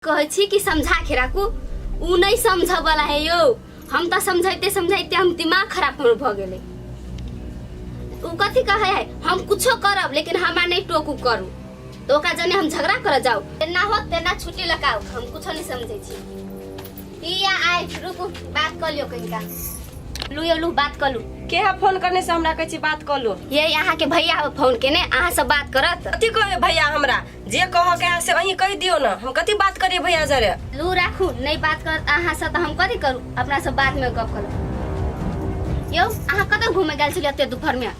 कहे छी कि समझा के राखू उ नहीं समझ वाला है यो। हम तो समझाइते समझाइते हम दिमाग खराब हो भ गेले। उ कथी कहे है हम कुछो करब लेकिन हमार नहीं टोकू करू तो ओका जने हम झगड़ा कर जाऊ ना हो तेना छुट्टी लगाओ हम कुछो नहीं समझे छी। या आए रुको बात कर लियो कहिका लू बात कर लू के है फोन करने से हमरा कहै छी बात कर लो। ये यहाँ के भैया फोन केने अहाँ से बात करत कथी कहे भैया हमरा जे कह के से वही कह दियो ना हम कथी बात करिए भैया जरे लू राखू नहीं बात कर अहाँ से तो हम कथी करू अपना से बाद में गप कर। यो अहाँ कतौ घूमे गेल छलिए एते दोपहर में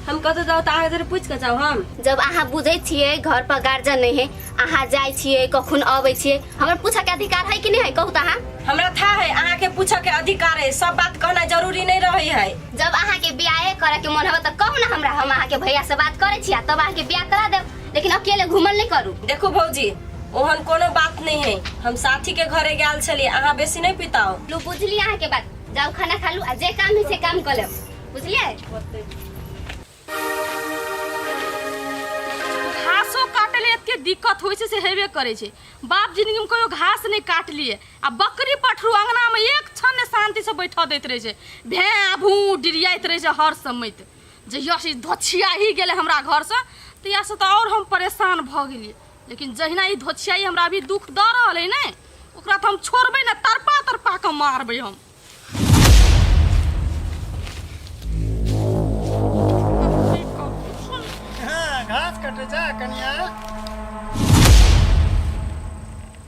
हम कतौ जाऊ त अहाँ जरे पूछ के जाऊ। हम जब अहाँ बुझे छिए घर पर गार्जियन नहीं है अहाँ जाय छिए कखुन आबै छिए हमर पूछे के अधिकार है कि नहीं है कहू त अहाँ हमरा था है अहाँ के पूछे के अधिकार है सब बात कहना जरूरी नहीं रही है। जब अहाँ के बियाह करे के मन हो त कहू ना हमरा हम अहाँ के भैया से बात करे छिया तब अहाँ के बियाह करा देब लेकिन अकेले घूमल नहीं करू। देखो भौजी ओहन कोनो बात नहीं है हम साथी के घरे गेल छलिए अहाँ बेसी नहीं पिताओ लू बुझली अहाँ के बात जाओ खाना खा लू आ जे काम है से काम कर लेब बुझलिए। घासो काटे ले एते दिक्कत होय से हेबे करे छे। बाप जिंदगी में कोई घास नहीं काट लिए आ बकरी पठरू अंगना में एक क्षण शांति से बैठा देत रहे छे भैं भू डिरियाइत रहे छे हर समय जहिया से धोछिया ही गेले हमरा घर से तहिया से तो और हम परेशान भ गेलिए। लेकिन जहिना ई धोछियाई हमरा अभी दुख द रहल है ने ओकरा तो हम छोड़बे ना तरपा तरपा के मारबे हम। घास कटे जा कनिया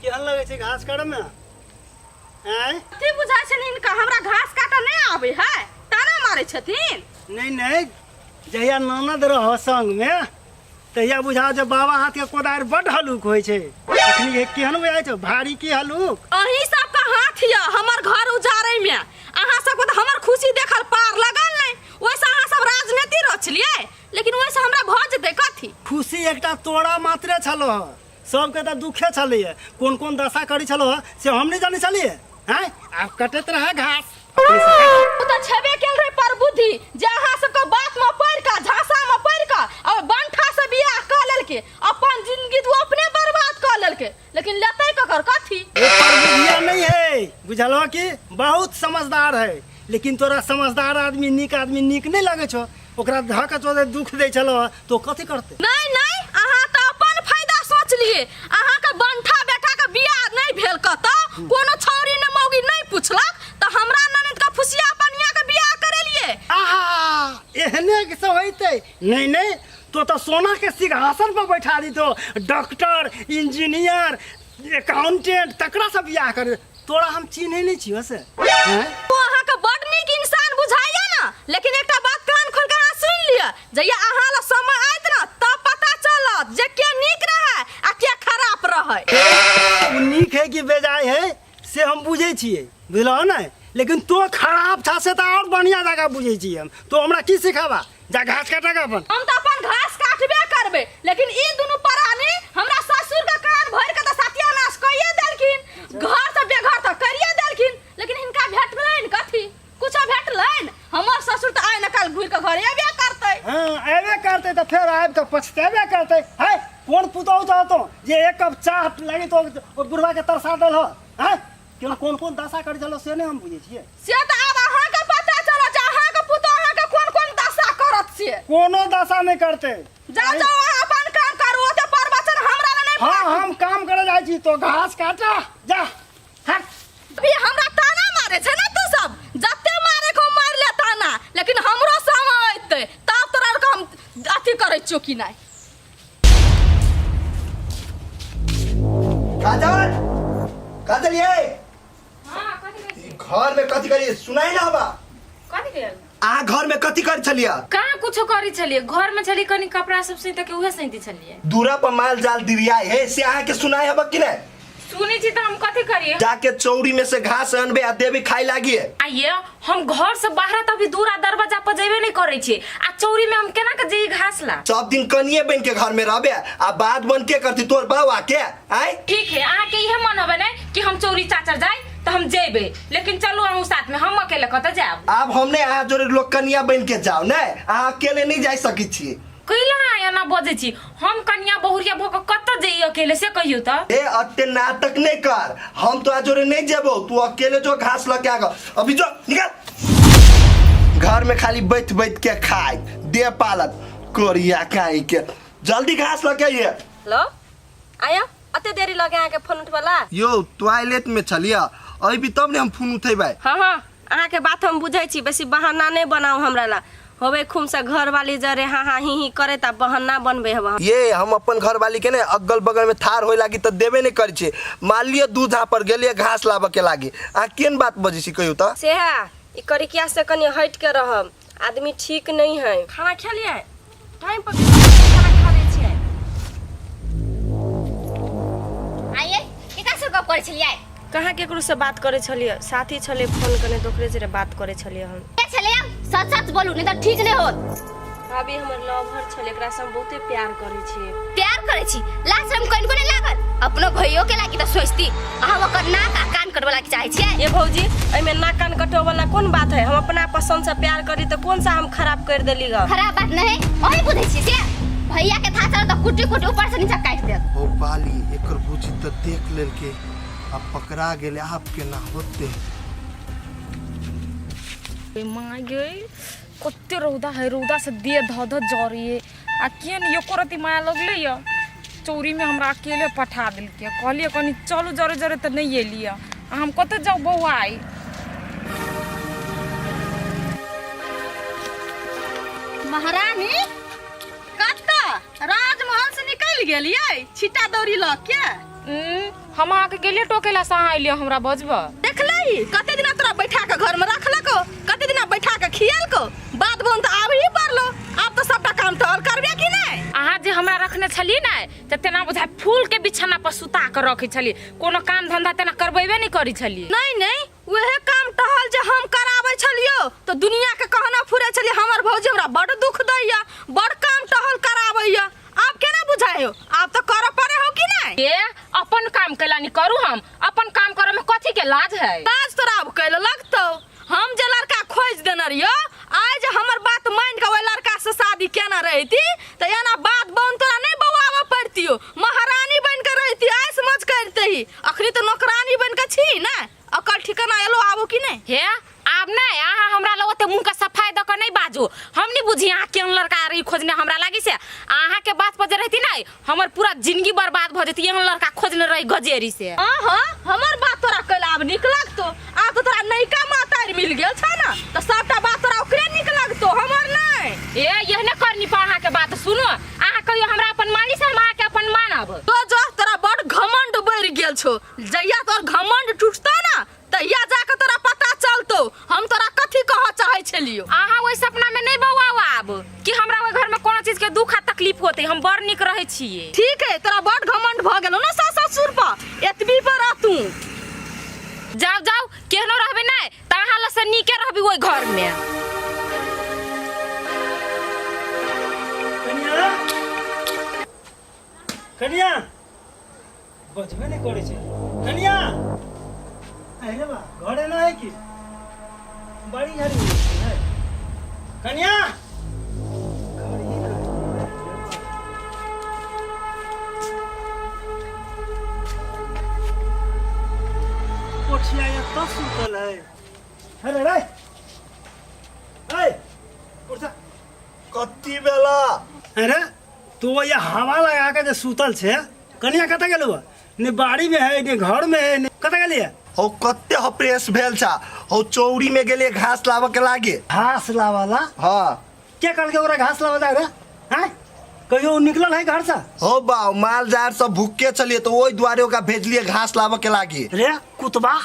केहन लगे छै घास काटे में हैं की बुझाय छै इनका हमरा घास काटा नहीं आवे है ताना मारे छथिन। नहीं जहिया ननद रह संग में तहिया बुझा जे बाबा हाथ के कोदार बड हलुक होय छै अखनी केहन बुझाय छै भारी की हलुक अही सबका हाथ हिया हमर घर उजारे में अहाँ सबको तो हमर खुशी देखल पार लगल नहीं वैसे अहाँ सब राजनीति रचलिए लेकिन वैसे हमरा भ जेते कथी खुशी एकटा तोड़ा मात्रे छलो सबके त दुखे छलिए कोन कोन दशा करी छलो से हम नहीं जाने छलिए हैं अब कटत रहा घास उ त छबे केल रे पर बुद्धि जे अहाँ सबके बात में पड़ का झांसा में पड़ का और बंठा से बियाह क लेलके अपन जिंदगी तो अपने बर्बाद क लेलके लेकिन लेतै ककर कथी पर बुझिया नहीं है बुझलो कि बहुत समझदार है लेकिन तोरा समझदार आदमी नीक नहीं लगे छो ओकरा धक चोदे दुख दे चलो तो कथी करते नहीं अहाँ त अपन फायदा सोच लिए अहाँ के बंठा बेटा के बियाह नहीं भेल कत कोनो छौरी ने मौगी नहीं पूछलक त हमरा ननद का फुसिया पनिया के बियाह करे लिए आहा एहने के सब होइते नहीं तो सोना के सिंहासन पर बैठा दी तो डॉक्टर इंजीनियर अकाउंटेंट तकरा सब बियाह करे तोरा हम चिन्हे नहीं छियो से हैं तो अहाँ के बड नीक इंसान बुझाइया ना लेकिन एकटा बात कान खोल के अहाँ सुन लिया जइया अहाँ ला समय आइत ना तब पता चलत जे के नीक रहे आ के खराब रहे। उ नीक है कि बेजाय है से हम बुझे छिए बुझलो ना लेकिन तो खराब था से तो और बढ़िया जगह बुझे छी हम तो हमरा की सिखावा जा घास काटेगा अपन हम तो अपन घास काटबे करबे लेकिन ई दुनु परानी हमरा ससुर का कान भर के त सत्यानाश कइए देलखिन घर से बेघर त करिए देलखिन लेकिन इनका भेटलैन कथी कुछ भेटलैन हमर ससुर त आइ न काल घुर के घर एबे करतै। हां एबे करतै त फिर आब के पछतेबे करतै है कौन पुतौ चाहतो जे एक कप चाह लगी तो बुढ़वा के तरसा देल हो हैं केना कौन दशा कर चलो से ने हम बुझे छिए से त अब अहाँ के पता चलो जे अहाँ के पुतो अहाँ के कोन दशा करत से कोनो दशा नहीं करते जाओ अहाँ अपन काम करू ओते प्रवचन हमरा ला नहीं हां हम काम करे जाय छी तो घास काटा जा हट भी हमरा ताना मारे छै ना तू सब जत्ते मारे को मार ले ताना लेकिन हमरो समय अइते तब तोरा के हम अथी करे चोकी नहीं। काजल ये हां कथी घर में कथी करी सुनाई ना हवा कथी गेल आ घर में कथी कर छलिया कहाँ कुछो करी छलिए घर में चली कनी कपड़ा सब से तक उहे सही छलिए दूरा पर माल जाल दिरिया है से आ के सुनाई हवा कि नहीं सुनी छी तो हम कथी करिए जाके चौड़ी में से घास अनबे आ देबे खाई लागी है आइए हम घर से बाहर तभी दूरा दरवाजा पर जेबे नहीं करे छी आ चौरी में हम केना के जेई घास ला सब दिन कनिए बन के घर में रहबे आ बात बन के करती तोर बाबा के आय ठीक है आके इहे मन होबे नहीं कि हम चौरी चाचर जाए तो हम जेबे लेकिन चलो हम साथ में हम अकेले कत जाब अब हमने आ जोरे लोग कनिया बन के जाओ ने आ अकेले नहीं जा सकी छी कैला या ना बजे छी हम कन्या बहुरिया भोक कत जई अकेले से कहियो त ए अत्ते नाटक नहीं कर, हम तो जोरे नहीं जेबो, तू अकेले जो घास लके आगा अभी जो निकल। घर में खाली बैठ बैठ के खाए दे पालत कोरिया काई के, जल्दी घास लके आइए। लो आया अते देरी लगे आके फोन उठवाला। यो टॉयलेट में चलिया अभी तब ने हम फोन उठेबै। हाँ हाँ अहाँ के बात हम बुझै छी, बेसी बहाना नहीं बनाओ हमरा ला। होबे खूम से घर वाली जरे हाँ हाँ ही करे ता बहाना बनबे हम। ये हम अपन घर वाली के ने अगल बगल में थार होय लागी त देबे नहीं करै छे। मान लियो दूध पर गेलिए घास लाबे के लागी, आ केन बात बजे छी कहियो त। से है ई करिकिया से कनी हट के रहम, आदमी ठीक नहीं है। खाना खा लिया टाइम पर खाना खा ले छियै। आइए केकरा से गप करै छलियै? कहाँ केकरो से बात करे छलिए, साथी छले फोन करने दोकरे से बात करे छलिए हम। के छलै? सच सच बोलू नहीं तो ठीक नहीं होत। अभी हमर लवर छले, एकरा से हम बहुते प्यार करे छी। प्यार करे छी लास्ट हम कनको नहीं लागल, अपनो भइयो के लागी त सोचती अहाँ ओकर नाक आ कान कटवा लागी चाहे छियै। ये भौजी एमे नाक कान कटो वाला कौन बात है? हम अपना पसंद से प्यार करी तो कौन सा हम खराब कर देली ग? खराब बात नहीं ओही बुझै छी से भैया के था चल त कुटी कुटी ऊपर से नीचे काट दे। ओ बाली एकर बुझी त देख लेल के अब पकड़ा गेले आपके ना होते। माय गई कते रौदा है, रौदा से दे ध ध जरिए आ केन यो करती माया लगले य चौरी में हमरा अकेले पठा दिल के। कहलिए कनी चलू जरे जरे त नहीं एलिया, हम कते जाऊ बौआई। महारानी कत्ता राजमहल से निकल गेलियै छिटा दौरी ल के? हम आके गेलिए टोकेला सा आइलिए हमरा बजबा। देखलै कते दिन तोरा बैठा के घर में रखलको, कते दिन बैठा के खियालको, बात बोन त आब ही पड़लो। अब तो सबटा काम टहल करबे कि नहीं? अहाँ जे हमरा रखने छली ना त तेना बुझाय फूल के बिछाना पर सुता के रखे छली, कोनो काम धंधा तेना करबेबे नहीं करी छली। नहीं नहीं वहे काम टहल जे हम कराबै छलियो तो दुनिया के कहना फुरे छली हमर भौजी हमरा बड़ दुख दैया, बड़ काम टहल कराबैया। आप केना बुझायो? आप तो कर पड़े हो कि नहीं? ए अपन काम कैला नहीं करू, हम अपन काम करे में कथी के लाज है? लाज तोरा अब कैल लगतो। हम जे लड़का खोज देने रहियो आज हमर बात मान के ओइ लड़का से शादी केना रहती त एना बात बन तोरा नहीं बवावा पड़तियो, महारानी बन के रहती, ऐस मज करते ही। अखनी तो नौकरानी बन के छी ना, अकल ठिकाना एलो आबो कि नहीं? हे आब नहीं अहाँ हमरा लगते मुंह का सफाई द के नहीं बाजू। हम नहीं बुझी अहाँ केन लड़का रही खोजने हमरा लागी से। अहाँ के बात पर जे रहती नहीं हमर पूरा जिंदगी बर्बाद भ जती, एहन लड़का खोजने रही गजेरी से। हां हमर बात तोरा कैल आब निक लगतो। आ तो तोरा नैका मातार मिल गेल छ ना त सबटा बात तोरा ओकरे निक लगतो, हमर नहीं। ए यहने करनी पा अहाँ के बात सुनो, अहाँ कहियो हमरा अपन मानी से हम अहाँ के अपन मानब। तो जो तोरा बड़ घमंड बढ़ गेल छो, जइया तोर घमंड टूटता ना तहिया जाके तोरा पता चलतो हम तोरा कथी कह चाहे छलियो। अहाँ ओइ सपना में नहीं बौआवा आब कि हमरा ओइ घर में कोनो चीज के दुख आ तकलीफ होते, हम बड़ निक रहे छिए। ठीक है तोरा बड़ घमंड भ गेलो ना सास ससुर पर, एतबी पर आ तू जाओ जाओ केहनो रहबे नहीं त अहाँ ल से नीके रहबी ओइ घर में। कन्या कन्या बजबे नहीं करे छे। कन्या अरे बा घरे ना है कि बड़ी झाड़ी है कन्या घर ही ना कोठिया या तो सुतल है। अरे रे ए उठा कत्ती बेला अरे तू ये हवा लगा के जो सुतल छे कन्या कत गेलु? ने बाड़ी में है ने घर में है ने कत गेलिए? हो कत्ते हप्रेस भेल छा, हो चौरी में गेले घास लाबे के लागे। घास लावाला? हां क्या करके ओकरा घास लावा जा रे? हैं कहियो निकलल है घर से? हो बा माल जार सब भूखे चलिए तो ओई द्वारे ओका भेजलिए घास लाबे के लागे। रे कुतबा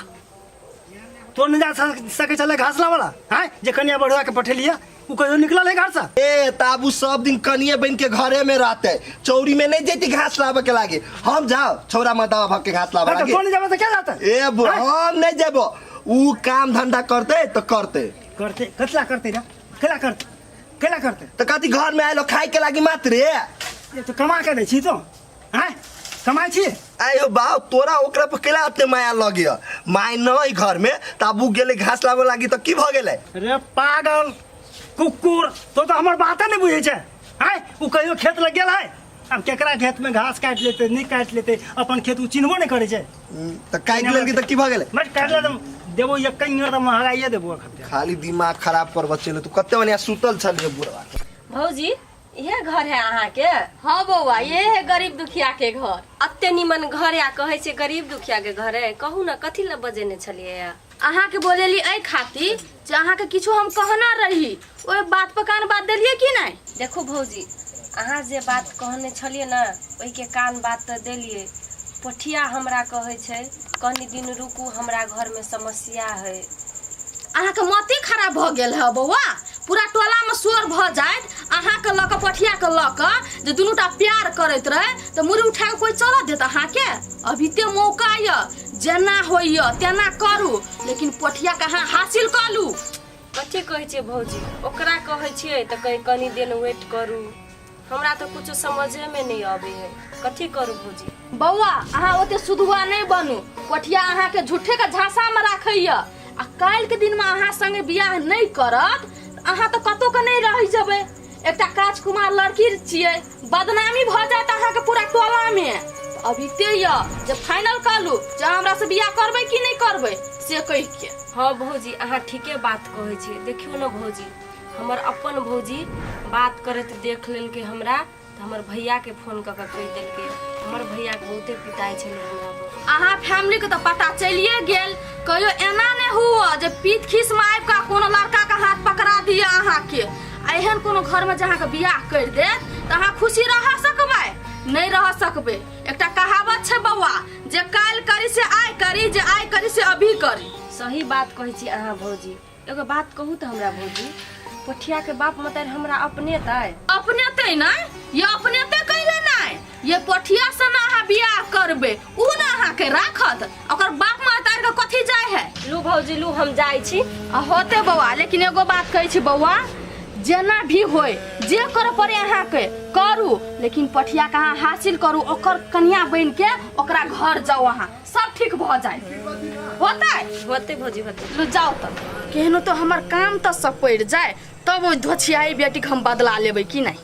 तो नहीं जा सके चले घास लावाला? हैं जे कन्या बढ़वा के पठेलिए उ कहियो निकलल है घर से? ए ताबू सब दिन कनिए बन के घरे में रहते, चौरी में नहीं जेती घास लाबे के लागे। हम जाओ छौरा मतावा भग के घास लाबे लागे। कौन जाबे तो क्या जाता? ए बु हम नहीं जेबो, उ काम धंधा करते तो करते कतला करते रे केला करते तो कथी घर में आइलो खाए के लागी मात्र रे। ये तो कमा के दै छी तो हैं कमाई छी। आयो बाऊ तोरा ओकरा पर केला अते माया लगे माय नहीं घर में ताबू गेले घास लाबे लागी तो की भ गेले? रे पागल कुकुर तो हमर बात नहीं बुझे छे। आय उ कहियो खेत लग गेल है हम केकरा खेत में घास काट लेते नहीं काट लेते अपन खेत उ चिन्हबो नहीं करे छै तो काटि लेलकै तऽ की भऽ गेलै मत काट ले देबो एक कहीं तो महंगाई देबो खाली दिमाग खराब कर बच्चे ने तू कते बढ़िया सुतल छलिए बुढ़वा भौजी इहे घर है अहाँ के? हाँ बौआ ये है गरीब दुखिया के घर। अत्ते निमन घर या कहै छै गरीब दुखिया के घर है, कहू ना कथी ला बजेने छलिए या? अहाँ के बोलेली एहि खातिर जे अहाँ के किछो हम कहना रही ओए बात पर कान बात देलिए कि नहीं? देखो भौजी अहाँ जे बात कहने छलिए ना ओहि के कान बात तो देलिए। पोठिया हमरा कहै छै कनी दिन रुकू हमरा घर में समस्या है। अहाँ के मती खराब भ गेल है बौआ, पूरा टोला में शोर भ जाए अहाँ के लक पठिया के लक जे दुनूटा प्यार करैत रहे तो मुड़ी उठा के कोई चल देत अहाँ के? अभी ते मौका य जेना होइय तेना करू लेकिन पठिया के अहाँ हासिल कर लू। कथी कहै छै भौजी? ओकरा कहै छियै त कहीं कनी दिन वेट करू, हमरा तो कुछ समझे में नहीं आवे है, कथी करू भौजी? बौआ अहाँ ओते सुधुआ नहीं बनू, पठिया अहाँ के झूठे के झांसा में राखैय आ काल के दिन में अहाँ संगे बियाह नहीं करत अहाँ तो कतो के नहीं रह जेबे। एकटा राजकुमार लड़की छियै बदनामी भ जात अहाँ के पूरा टोला में। अभी ते जे फाइनल कर लू जे हमरा से बियाह करबै कि नहीं करबै से कह के। हाँ भौजी अहाँ ठीके बात कहै छी। देखियो ना भौजी हमर अपन भौजी बात करत देख लेलकै हमरा त हमर भैया के फोन क के कह देलकै। हमर भैया के बहुते पिटाई छले हमरा पर। अहाँ फैमिली के तो पता चलिए गेल, कहियो एना नहीं हुआ जे पीठ खीस में आबि का कोनो लड़का के हाथ पकड़ा दिया अहाँ के। एहन कोनो घर में जहाँ के बियाह कर देत त अहाँ खुशी रह सकबै? नहीं रह सकबै। एकटा कहावत छै बौआ जे काल करी से आइ करी, जे आइ करी से अभी करी। सही बात कहै छी अहाँ भौजी। एगो बात कहू त हमरा भौजी, पोठिया के बाप मतार हमरा अपने तै? अपने ते नहीं, ये अपने ते कहले नहीं, ये पोठिया से ना अहाँ बियाह करबे उ ना अहाँ के राखत, ओकर बाप मतार के कथी जाय है? लू भौजी लू हम जाय छी। होते बौआ, लेकिन एगो बात कहै छी बौआ, जेना भी होय जे कर पड़े अहाँ के करू लेकिन पठिया के अहाँ हासिल करू, ओकर कन्या बन के ओकरा घर जाओ, अहाँ सब ठीक भ जाए। होते भौजी होते। लो जाओ त केहनो तो हमर काम त सब पड़ जाए तब ओइ धोछियाई बेटी के हम बदला लेबै कि नहीं।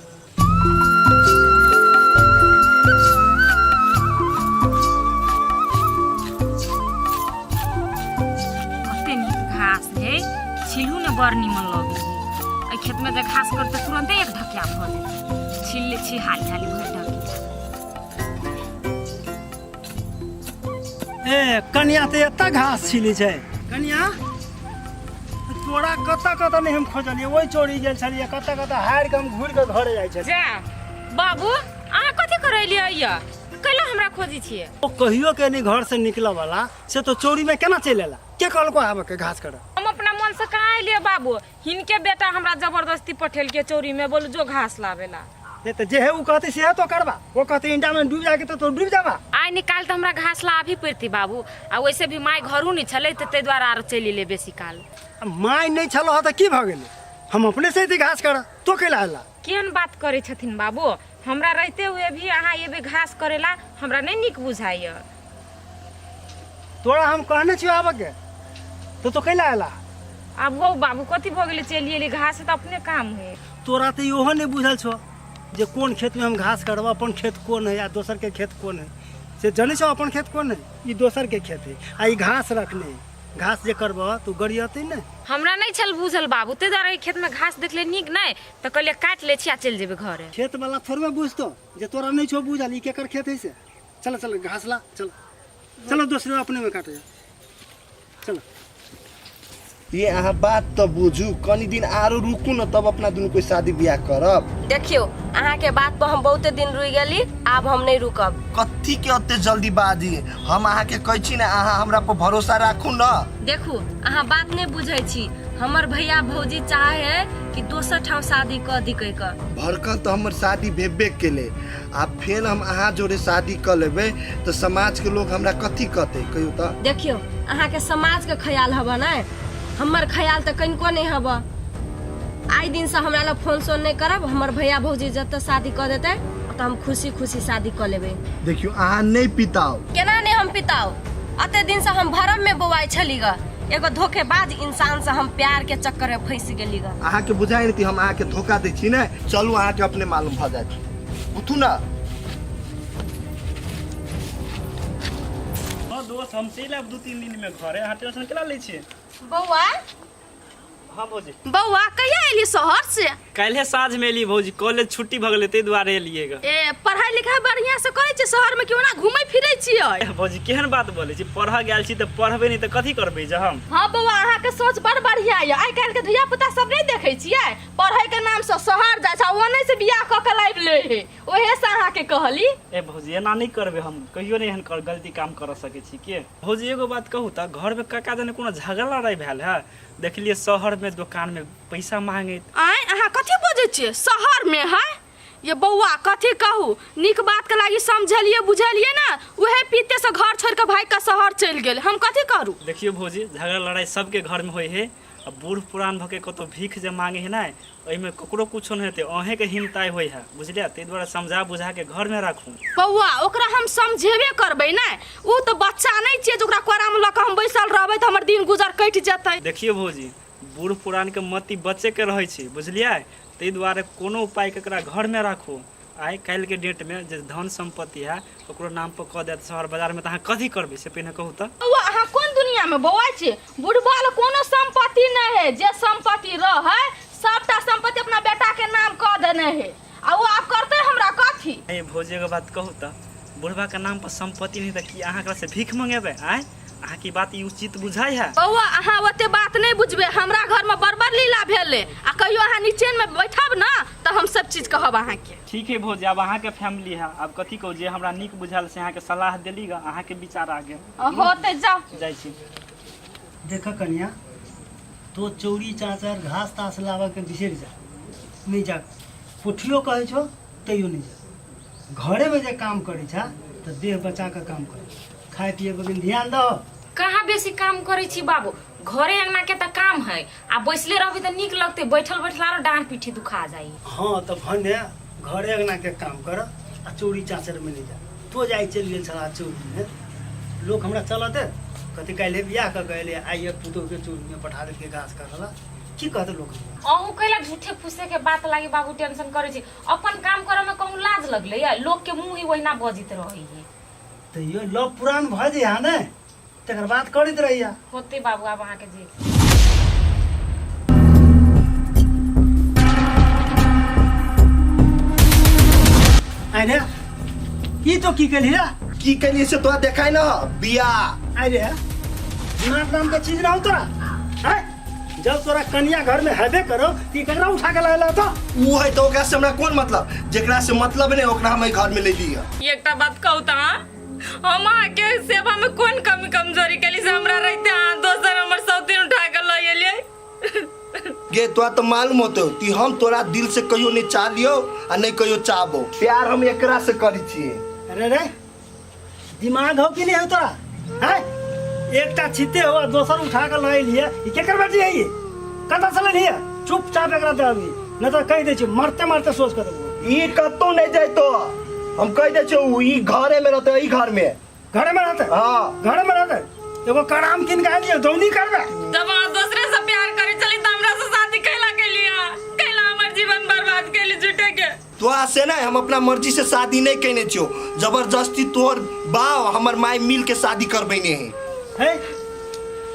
कते नीक घास है, छिलू ने बड़ निमन लगे। एहि खेत में जे घास करते तुरंते एक ढकिया भ जाए, छिल ले छी हाली हाली भर ढकी। ए कन्या ते एता घास छिली छै कन्या तोरा कता कता नहीं हम खोजलिए ओइ चोरी गेल छलिए कता कता हार के हम घुर के घरे जाय छै। जा बाबू अहाँ कथी करैलिए या कैला हमरा खोजी छिए? ओ कहियो के नहीं घर से निकला वाला से तो चोरी में केना चल एला? के कहलको आबे के घास कर? हम अपना मन से कहाँ अलिए बाबू, हिनके बेटा हमरा जबरदस्ती पठेल के चोरी में, बोल जो घास लावेला। ये तो जे है उ कहते से तो करबा, वो कहते इंडा में डूब जाके तो डूब जाबा। आइ निकाल तो हमरा घास ला अभी पड़ती बाबू, आ वैसे भी माय घरू नहीं छले त तै द्वारा आरो चली ले बेसी काल। माय नहीं छलो ह त की भ गेलै? हम अपने से घास कर तो केला आला? केहन बात करे छथिन बाबू, हमरा रहते हुए भी अहाँ ये भी घास करेला हमरा नहीं निक बुझाइय। तोरा हम कहने छियो आबे के तो केला आला? अब हो बाबू कथी भ गेलै चलिए ले घास त अपने काम है। तोरा तो इहो नहीं बुझल छो जे कोन खेत में हम घास करब, अपन खेत कोन है या दोसर के खेत कोन है से जाने छो? अपन खेत कोन है ई दोसर के खेत है आ ई घास रखने घास जे करब तू गरियते नहीं। हमरा नहीं छल बुझल बाबू, ते द्वारा खेत में घास देखले निक नहीं त कहले काट ले छिया चल जेबे घरे। खेत वाला थोड़े बुझतो जे तोरा नहीं छो बुझल ई केकर खेत है से। चल चल घास ला, चल चलो दूसरे अपने में काटे चलो। ये अहाँ बात तो बुझू, कनी दिन आरो रुकू न तब अपना दुनू कोई शादी ब्याह करब। देखियो अहाँ के बात पर हम बहुते दिन रुक गेली, आब हम नहीं रुकब। कथी के ओते जल्दीबाजी? हम अहाँ के कहै छी ना अहाँ हमरा पर भरोसा राखू न। देखू अहाँ बात नहीं बुझै छी, हमर भैया भौजी चाहे है कि दोसर ठाव शादी कर दी कह कर। भरकन तो हमर शादी भेबे केले, आ फिर हम अहाँ जोड़े शादी कर लेबे तो समाज के लोग हमरा कथी कहते कहियो त? देखियो अहाँ के समाज के ख्याल हवा ना, हमर ख्याल तो कनिको नहीं हवा। आई दिन से हमरा ला फोन सोन नहीं करब, हमर भैया भौजी जब तक शादी कर देते तो हम खुशी खुशी शादी कर लेबे। देखियो अहाँ नहीं पिताओ। केना नहीं हम पिताओ? अते दिन से हम भरम में बोआई छली ग, एगो धोखेबाज इंसान से हम प्यार के चक्कर में फंस गेली ग। अहाँ के बुझाई नहीं हम अहाँ के धोखा दै छी ने। चलू अहाँ के अपने मालूम भ जायत। उठू ना। हाँ दोस्त हम चलि आयब 2-3 दिन में घरे। अहाँ टेंशन केला लै छियै? बौआ हाँ भौजी। बौआ कहिया एली शहर से? काल्हे साँझ में एली भौजी, कॉलेज छुट्टी भ गेलै ताहि दुआरे एलियै ग। ए पढ़ाई लिखाई बढ़िया से करे छी शहर में, क्यों ना घूमै फिरै छियै? भौजी केहन बात बोलै छी, पढ़ऽ गेल छी तऽ पढ़बै नहीं तऽ कथी करबै जे हम? हाँ बौआ अहाँ के सोच बड़ बढ़िया है। आइ काल्हि के धिया पुता सब नहीं देखे छियै, पढ़ाई के नाम से शहर जाय छै, ओने से बियाह क के लाइब ले है। ओहे से अहाँ के कहली। ए भौजी एना नहीं करबै, हम कहियो नहीं एहन गलती काम कर सकै छी के। भौजी एगो बात कहू तऽ घर में काका जने कोनो झगड़ा लड़ाई भेल है? देखलिए शहर में दुकान में पैसा मांगे। आइ अहाँ कथी बोझे छियै? शहर में है ये बौआ, कथी कहू, निक बात के लागी समझलिए बुझलिए ना, उहे पीते से घर छोड़ के भाई का शहर चल गेल, हम कथी करू? देखियो भौजी झगड़ा लड़ाई सबके घर में होय है। अब बूढ़ पुरान भके कतो भीख जे मांगे है ना, ओहिमे ककरो कुछो नहीं हेतै, अहें के हिमताई होय है, बुझलिए? ताहि दुआरे समझा बुझा के घर में राखू। बौआ ओकरा हम समझेबे करबै ना, उ तो बच्चा नहीं छियै जे ओकरा कोरा में लऽ के हम बैसल रहबै तऽ हमर दिन गुजर कट जेतै। देखियो भौजी बूढ़ पुरान के मति बच्चे के रहे छै, बुझलिए? ताहि दुआरे कोनो उपाय केकरा घर में राखू। आइ काल्हि के डेट में जे धन संपत्ति है ओकरो नाम पर कह देत शहर बाजार में, तऽ अहाँ कथी करबै से पहिने कहू तऽ? बौआ अहाँ कोन दुनिया में बौआ छियै? बुढ़बा ल कोनो संपत्ति नहीं है, जे संपत्ति रहे सबटा संपत्ति अपना बेटा के नाम कह देने है, आ वो आप करते हमरा कथी? ए भौजी एगो बात कहू तऽ, बुढ़बा के नाम पर संपत्ति नहीं तऽ की अहाँ एकरा से भीख मंगेबै? आइ अहाँ की बात ई उचित बुझाइ है? बौआ अहाँ ओते बात नहीं बुझबे, हमरा घर में बड़ लीला भेले, आ कहियो अहाँ नीचे में बैठब ना तऽ हम सब चीज कहब अहाँ के। ठीक है भौजी, अब अहाँ के फैमिली है, अब कथी कहू, जे हमरा नीक बुझायल से अहाँ के सलाह देली ग, अहाँ के विचार आगे होते जाओ। जाइ छी। देख कन्या, तो चौरी चाचर घास तास लाबऽ के बिसरि जा, नहीं जा। पुठियो कहै छो तैयो नहीं जा। घरे में जे काम करै छा तऽ देह बचा के काम कर, खाए पिए के दिन ध्यान दो। कहाँ बेसी काम करे छी बाबू, घरे अंगना के तो काम है, आ बैसले रहबे तो निक लगते, बैठल बैठल आरो डांड पीठी दुखा जाई। हाँ तो भने घरे अंगना के काम कर, आ चौरी चाचर में नहीं जा। तो जाई चल गेल छला चौरी में, लोग हमरा चलते कथी काल्हि बियाह क गएले, आई एक पुतोह के चौरी में पठा देलके घास काटला, की कहते लोग? अहू कैला झूठे फूसे के बात लागी बाबू, टेंशन करे छी। अपन काम करे में कहूँ लाज लगले या, लोग के मुंह ही वहीना बजित रही है। तो ये लोग पुरान भ जे है ने, तकर बात करत रहिया। होते बाबू अब अहाँ के जी। आइने ई तो की कलिया? की कलिए से तोरा देखाई ना बियाह। आइले दिमाग नाम के चीज ना तोरा हैं? जब तोरा कन्या घर में हेबे करो ती ककरा उठा के लायला तो? ऊ है तो ओकरा से हमरा कोन मतलब? जेकरा से मतलब नहीं ओकरा हम घर में ले लिया। एकटा बात कहू त हम के सेवा में कोन कमी कमजोरी केली से हमरा रहते दोसर हमर सब दिन उठा के ल एलिए? गे तोरा तो मालूम होतो ती हम तोरा दिल से कहियो नहीं चाह लियो आ नहीं कहियो चाहबो। प्यार हम एकरा से करी छिए। अरे रे दिमाग हो कि नहीं हो तोरा हैं? एकटा छिते हो दोसर उठा के लै लिए, ई केकर बात है? ये कता से लिए? चुपचाप एकरा दे अभी, नहीं तो कह दे छी मरते मरते सोच कर देबो। ई कतो नहीं जाइतो, हम कह दे छी ई घरे में रहते, ई घर में। घरे में रहते? हां घरे में रहते। एगो कराम किन के दियो, दौनी करबे। जब दूसरे से प्यार करे चली त हमरा से शादी कैला के लिया, कैला हमर जीवन बर्बाद कैली झूठे के। तो से ना हम अपना मर्जी से शादी नहीं कहने छियो, जबरदस्ती तोर बाप हमर माई मिल के शादी करबैने है।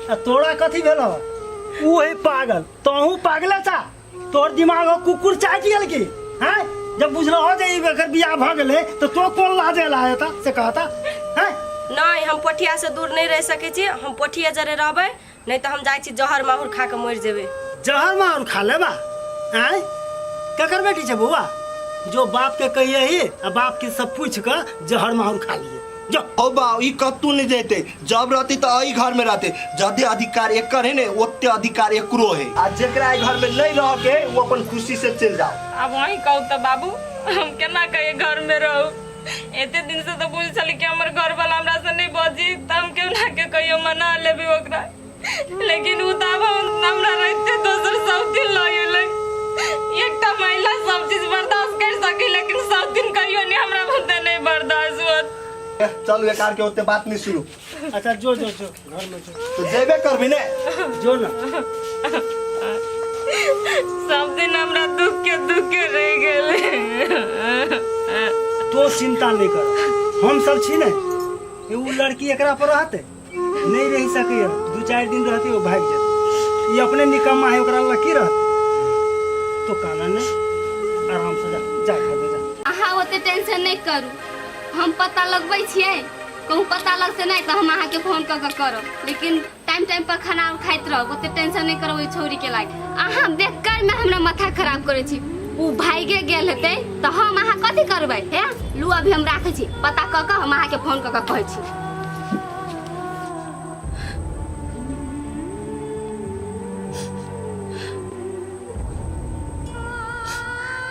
है तोरा कथी भेलो? ऊ है पागल, तोहू पागले था। तोर दिमाग हो कुकुर चाट गेल की हैं? जब बुझलो हो जे अगर बियाह भ गेले तो तो कोन लाजे लाया था से कहता हैं? नहीं हम पोठिया से दूर नहीं रह सके छी, हम पोठिया जरे रहबे, नहीं तो हम जाय छी जहर माहुर खा के मर जेबे। जहर माहुर खा लेबा हैं? ककर बेटी छे बउआ? जो बाप के कहिए ही, आ बाप के सब पूछ के जहर माहुर खा लिए जो। ओ बा ई कत्तू नहीं जेते, जब रहती तो ई घर में रहते। जदे अधिकार एकर है ने ओते अधिकार एकरो है। आ जेकरा ई घर में नहीं रह के वो अपन खुशी से चल जाओ। अब वही कहू त बाबू, हम केना कहे घर में रहू? एते दिन से तो बुझ चली कि हमर घर वाला हमरा से नहीं बजी, त हम केना के कहियो मना लेबे ओकरा। लेकिन उ त हमरा रहते दोसर सब दिन ल एले। एकटा महिला सब चीज बर्दाश्त कर सके, लेकिन सब दिन कहियो नहीं हमरा बंदे नहीं बर्दाश्त होत। चल बेकार के होते बात नहीं शुरू। अच्छा जो जो जो घर में जो तो जेबे करबी ने जो ना सब दिन हमरा दुख के रह गेले। तो चिंता नहीं कर, हम सब छी ने। वो लड़की एकरा पर रहते नहीं रह सके, 2-4 दिन रहती वो भाग जाते। ये अपने निकम्मा है, ओकरा लकी रहते तो काना ने आराम से जा घर में जा। अहाँ ओते टेंशन नहीं करू, हम पता लगबै छियै। कहूँ पता लगते नहीं तो हम अहाँ के फोन कर करब, लेकिन टाइम पर खाना खाइत रहब। ओते टेंशन नहीं करब ओइ छौरी के लाग। अहाँ देख कर में हमरा माथा खराब करे छी। उ भागे गेल हेतै तो हम अहाँ कथी करबै? हे लू अभी हम राखै छी, पता क के हम अहाँ के फोन क के कहै छी।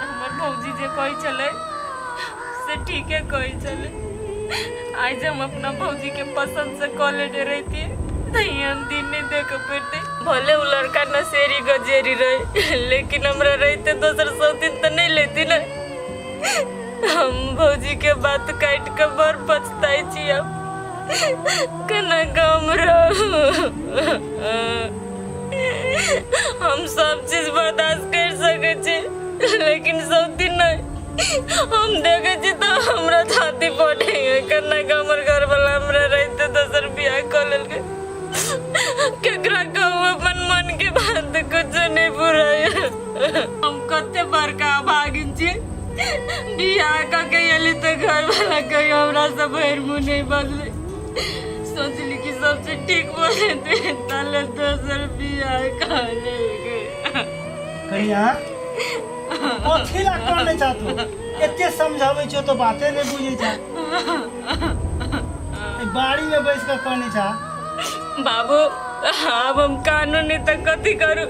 हमर भौजी जे कहै छलै से ठीके कहै छलै। आज हम अपना भौजी के पसंद से कॉलेज रहती हम दिन नहीं देख पेटे। भले वो लड़का नशेरी गजेरी रहे, लेकिन हमरा रहते दोसर 100 दिन तो नहीं लेती ना। हम भौजी के बात काट के बड़ पछताई छी। अब कना कम हम सब चीज बर्दाश्त कर सके छी, लेकिन 100 दिन नहीं। हम देखे छी तो हमरा छाती पड़े कना हमर घर वाला हमरा रहते दोसर बियाह कर लेलके। केकरा कहू अपन मन के बात कुछ नहीं बुराई। हम कते बड़का भागिन छी, बियाह करके एली तो घर वाला कहीं हमरा से भैर मुँह नहीं बदले। सोचली कि सबसे ठीक बोले थे ताले दोसर बियाह कर लेलके। कनिया कथी ला करने चाहतू? एते समझाबै छो तो बाते नहीं बुझै छा। बाड़ी में बैठ के करने छा। बाबू अब हम कानूनी तक कथी करू?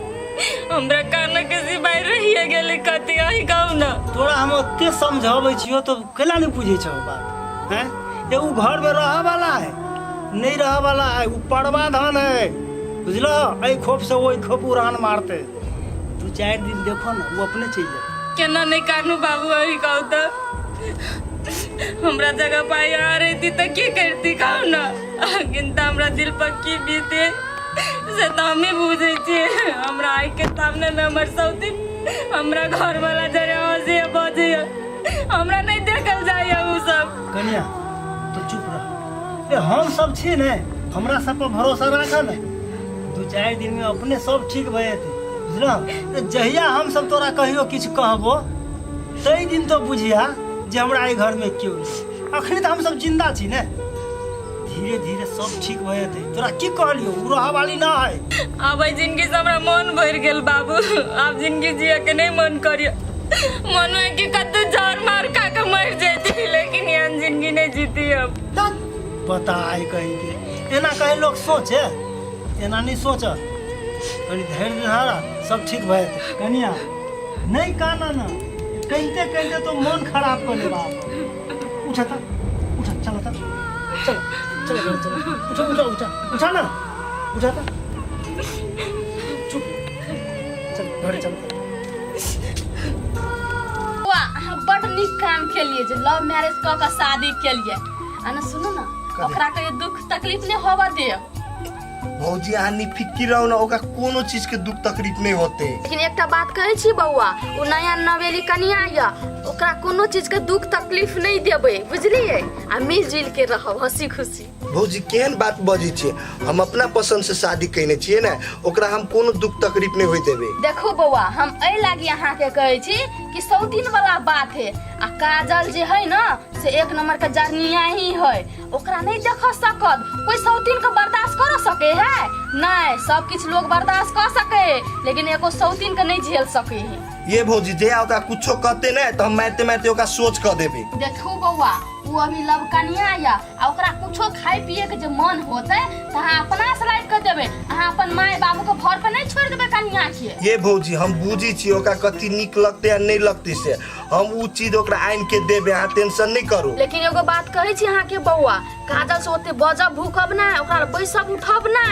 हमरा कान के सिवाय रहिए गेले कथी आही कहू ना। तोरा हम ओते समझाबै छियो तो केला नहीं बुझै छौ बात? हैं ये उ घर में रह वाला है नहीं रह वाला है, उ पड़वा धन है बुझलो। ऐ खोप से ओइ खोप उड़ान मारते। 2-4 दिन देखो ना वो अपने चल जाए। केना नहीं कानू बाबू आही कहू तो? हमरा जगह पाई आ रही थी तो की करती कहू ना। किंतु हमरा दिल पर की बीते से तो हमें बुझे छी। हमरा आई के सामने में हमर सौती हमरा घर वाला जरे हंसी बजे हमरा नहीं देखल जाए उ सब। कन्या तो चुप रह। ए हम सब छी ने, हमरा सब पर भरोसा राख ना। 2-4 दिन में अपने सब ठीक भए जेतै बुझलो। जहिया हम सब तोरा कहियो किछ कहबो तई दिन तो बुझिया जे हमरा ए घर में क्यों नहीं। अखनी तो हम सब जिंदा छी ने, धीरे धीरे सब ठीक भए जेतै। तोरा की कहलियो उ रह वाली ना है। अब जिंदगी से हमरा मन भर गेल बाबू। अब जिंदगी जिए के नहीं मन करियो। मन है कि कत जहर मार खा के मर जाती, लेकिन यहाँ जिंदगी नहीं जीती। अब पता है कहीं के एना कहीं लोग सोचे, एना नहीं सोच। कनी धैर्य धारा सब ठीक भए जेतै। कनिया नहीं काना ना, कहते कहते तो मन खराब कर ले बाप। उठा था उठा, चलो था चलो चलो चलो चलो उठा उठा उठा उठा ना उठा था। चुप चल घर चल। वाह बड़ निक काम केलिए जे लव मैरिज क के शादी केलिए। आ ना सुनो ना, ओकरा के दुख तकलीफ नहीं होवा दे। भौजी अहाँ निफिक्की रहो ना, ओका कोनो चीज के दुख तकलीफ नहीं होते। लेकिन एकटा बात कहै छी बौआ, उ नया नवेली कनिया या ओकरा कोनो चीज के दुख तकलीफ नहीं देबै बुझलिए। आ मिलजुल के रहब हंसी खुशी। भौजी केहन बात बजी छे? हम अपना पसंद से शादी कइने छिए ना, ओकरा हम कोनो दुख तकलीफ नहीं होई देबे। देखो बौआ हम ए लागी अहाँ के कहै छी कि 100 दिन वाला बात है। आ काजल जे है ना से 1 नंबर के जर्निया ही है, ओकरा नहीं देख सकत। कोई 100 दिन के बर्दाश्त कर सके है? नहीं, सब कुछ लोग बर्दाश्त कर सके, लेकिन एको 100 दिन के नहीं झेल सके है। ये भौजी जे ओका कुछो कहते ना तो हम मारते मारते ओका सोच क देबे। देखो बौआ वो अभी लव कनिया या आ ओकरा कुछो खाए पिए के जे मन होते त अहाँ अपना से लाइक कर देबे। अहाँ अपन माय बाबू के घर पे नहीं छोड़ देबे कनिया के। ये भौजी हम बुझी छी ओका कथी निक लगते या नहीं लगती से हम उ चीज ओकरा आइन के देबे। अहाँ टेंशन नहीं करू। लेकिन एगो बात कहै छी अहाँ के बौआ, काजल से ओते बजब भूखब ना, ओकरा बैसब उठब ना।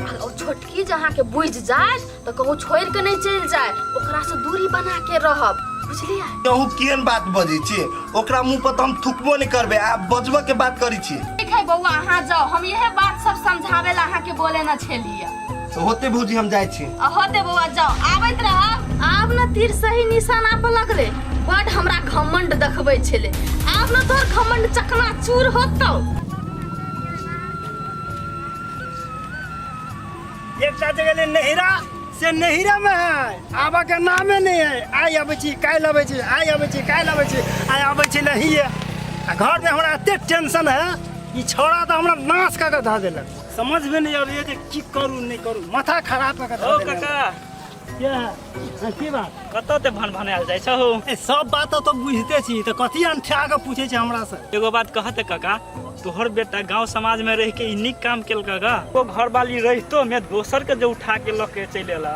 आ छोटकी जहाँ के बुझ जाए तो कहूँ छोड़ के नहीं चल जाए, ओकरा से दूरी बना के रहब बुझलिए कहूँ केहन बात बजै छी ओकरा मुंह पर तो हम थुकबो नहीं करबे आप बजबो के बात करी छी। ठीक है बउआ अहाँ जाओ हम यह बात सब समझावे ला अहाँ के बोले न छलिए। तो होते भौजी हम जाय छी। होते बउआ जाओ आबैत रह। आब न तीर सही निशाना पर लगले बड हमरा घमंड देखबै छले आब न तोर घमंड चकना चूर होतौ। एक जगह नहिरा से नहिरा में है आबा के नामे नहीं है आई आबै छी काल्हि आबै छी आई आबै छी काल्हि आबै छी आई आबै छी नहीं है। आ घर में हमरा एते टेंशन है ई छोड़ा तो हमरा नाश कऽ के धा देलक समझ में नहीं आबै जे की करू नहीं करू माथा खराब कऽ के ओ धा देलक। काका क्या की बात कतऽ ते भन भनायल जाइ छौ। ए सब बात तो बुझते छी तो कथी अंठा के पूछे छै हमरा से। एगो बात कहते काका तोहर बेटा गांव समाज में रह के ई नीक काम केलका गा वो घर वाली रहितो में दोसर के जो उठा के लके चले ला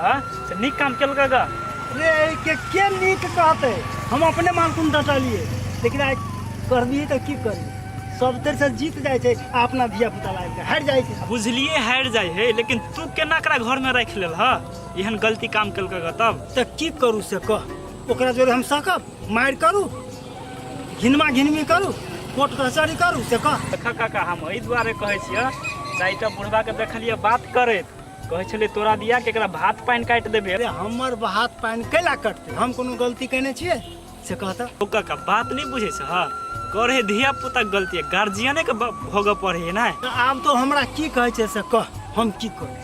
से नीक काम केलका गा। रे के नीक कहते हम अपने मालकुन डटलिए लेकिन आई कर दिए तो की करी सब तेर से जीत जाय छै अपना धिया पुता लाग के हट जाय छै। बुझलिए हारि जाय है लेकिन तू केना एकरा घर में राख लेल ह एहन गलती काम केलका गा तब तो की करू से कह ओकरा जोरे हम सकब मार करू घिनमा घिनमी करू कोर्ट कचहरी करू से कह। देखा काका हम एहि दुआरे कहै छियै चारिटा बुढ़वा के देखलिए बात करैत कहै छलै तोरा दिया के एकरा भात पानि काटि देबे। अरे हमर हाथ पानि कैला कटते हम कोनो गलती केने छियै से कहता। ओ काका बात नहीं बुझे छ ह करे धिया पुता के गलती है गार्जियने के भोग पड़े है ना। आब तो हमरा की कहै छै से कह हम की करू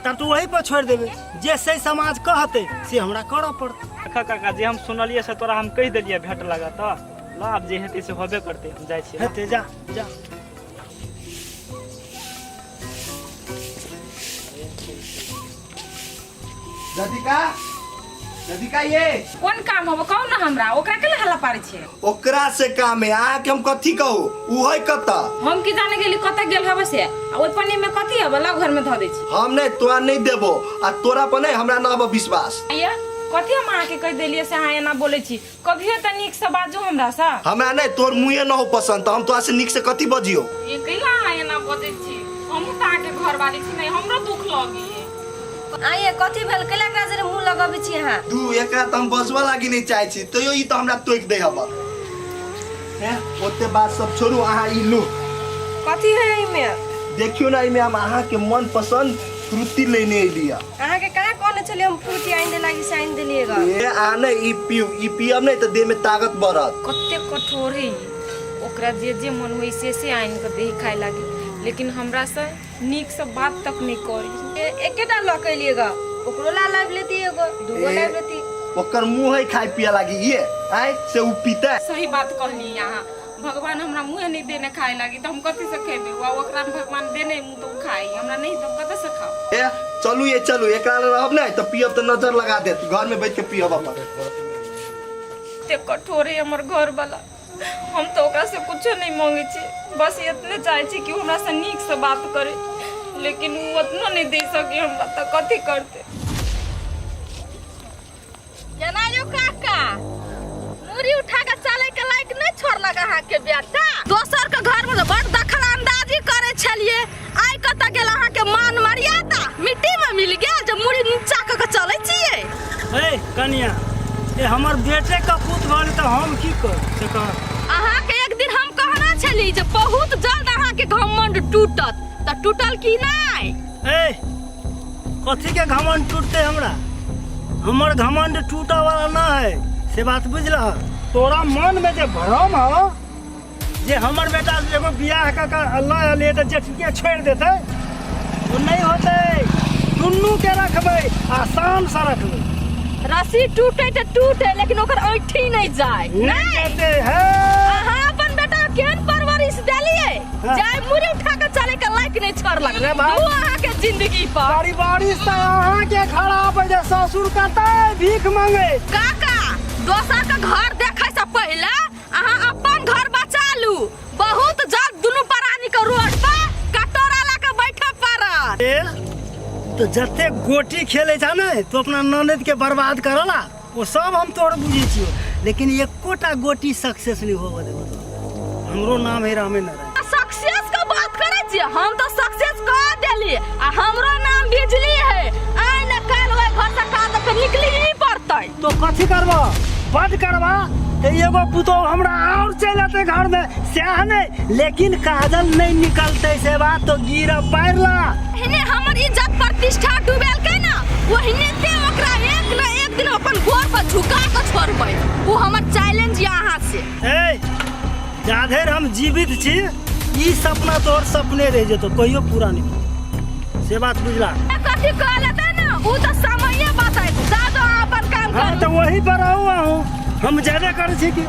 तब तो वही पर छोड़ देबे जे सही समाज कहते से हमरा करऽ पड़ते। देखा काका जे हम सुनलिए से तोरा हम कह देलिए भेट लगा तो लाभ जे हेतै से होबे करते हम जाइ छियै। हेते जा जा जदिका ये कोन काम हो कहू ना हमरा ओकरा के हल्ला पारे छे। ओकरा से काम है आ के हम कथी कहू उ है कता हम की जाने गेली कत गेल हबे से ओइ पन्नी में कथी हबे लग घर में ध दै छी। हम नहीं तोरा नहीं देबो आ तोरा पर नहीं हमरा ना विश्वास। आइया कथी हम अहाँ के कह देलिए से अहाँ एना बोले छी कभियो त नीक से बाजू हमरा से। हमरा नहीं तोर मुंहे न हो पसंद तो हम तोरा से नीक से कथी बजियो। ये कैला अहाँ एना बजै छी हम त अहाँ के घर वाली छी नहीं हमरो दुख लगी। आइए कथी भेल कैला एकरा जरे मुंह लगाबै छी अहाँ। तू एकरा त हम बजवा लागी नहीं चाहे छी तो ई तो हमरा तोक दे हबा हैं ओते बात सब छोड़ू अहाँ ई लो कथी है एमे देखियो ना इमे हम अहाँ के मन पसंद फ्रूटी लेने लिया। अहाँ के कहाँ कहने छलिए हम फ्रूटी आइन लागी से आइन देलिएगा। ए आने ई पियब नहीं तो देह में ताकत बढ़त। कते कठोर है ओकरा जे मन होई से आइन के देही खाए लागी लेकिन हमरा से नीक से बात तक नहीं करी। एकेटा लकैलिएगा ओकरो ला लाइव लेती एगो दूगो लाइव लेती ओकर मुंह है खाए पिया लागी ये आए से उ पीता। सही बात कहली यहाँ भगवान हमरा मुंह नहीं देने खाए लागी तो हम कथी से खेबे ओकरा भगवान देने मुंह तो खाई हमरा नहीं तो कत से खाओ। ए चलू ये चलू एकरा रहब नहीं तो पियब तो नजर लगा देत घर में बैठ के पियब अपन। ते कठोर है हमर घर वाला हम तो ओकरा से कुछ नहीं मांगे छी बस इतने चाहे छी कि हमरा से नीक से बात करे लेकिन वो उतना नहीं दे सके हमरा तो कथी करते। केना यो काका मुरी उठा के चले के लायक नहीं छोड़ लगा अहाँ के बेटा दोसर के घर में बड़ दखल अंदाजी करे छलिए आई कत गेल अहाँ के मान मर्यादा मिट्टी में मिल गया जब मुरी नीचा के चले छिए। ए कनिया ए हमर बेटे का पुत भल तो हम की कर से कह। अहाँ के एक दिन हम कहना छली जे बहुत जल्द अहाँ के घमंड टूटत त टूटल की नहीं। ए कथी के घमंड टूटते हमरा हमर घमंड टूटा वाला ना है से बात बुझलह। तोरा मन में जे भरम हो जे हमर बेटा एगो बियाह का अल्लाह ले तो जेठिया छोड़ देते वो नहीं होते दुनू के रखबे आसान से रखबे। रस्सी टूटे तो टूटे लेकिन ओकर ऐठी नहीं जाए नहीं कहते है अहाँ अपन बेटा केहन परवरिश देलिए हाँ। जाय मुरी उठा के चले के लायक नहीं छोड़ लग अरे भाई। तू अहाँ के जिंदगी पर बारी बारिश तो अहाँ के खराब है जे ससुर कहता है भीख मांगे। काका दोसर के घर देखे से पहले अहाँ अपन घर बचा लू बहुत जल्द दुनू प्राणी के रोड पर कटोरा ला के बैठे पड़त। ए, तो जते गोटी खेले था ना तो अपना ननद के बर्बाद करला वो सब हम तोड़ बुझे छियो लेकिन एकोटा गोटी सक्सेस नहीं होबे देबो तो हमरो नाम है रामे नारायण। सक्सेस का बात करे छियै हम तो सक्सेस कर देली आ हमरो नाम बिजली है आइ न काल ओइ घर से काल के निकली ही पड़तै। तो कथी करबो बंद करवा तो एगो पुतोह हमरा और चल आते घर में सह नहीं, लेकिन काजल नहीं निकलते से बात तो गिर पैरला। हिने हमर इज्जत प्रतिष्ठा डूबेल के ना, वो हिने ते ओकरा एक न एक दिन अपन गोर पर झुका के छोड़बै। वो हमर चैलेंज यहाँ से। ए जाधेर हम जीवित छी, ई सपना तोर सपने रह जेतो, कहियो पूरा नहीं से बात बुझला। कथी कहलता ना, उ तो समय बताए, दादा अपन काम कर। हाँ तो वही पर आऊँ हम ज्यादा कर छी कि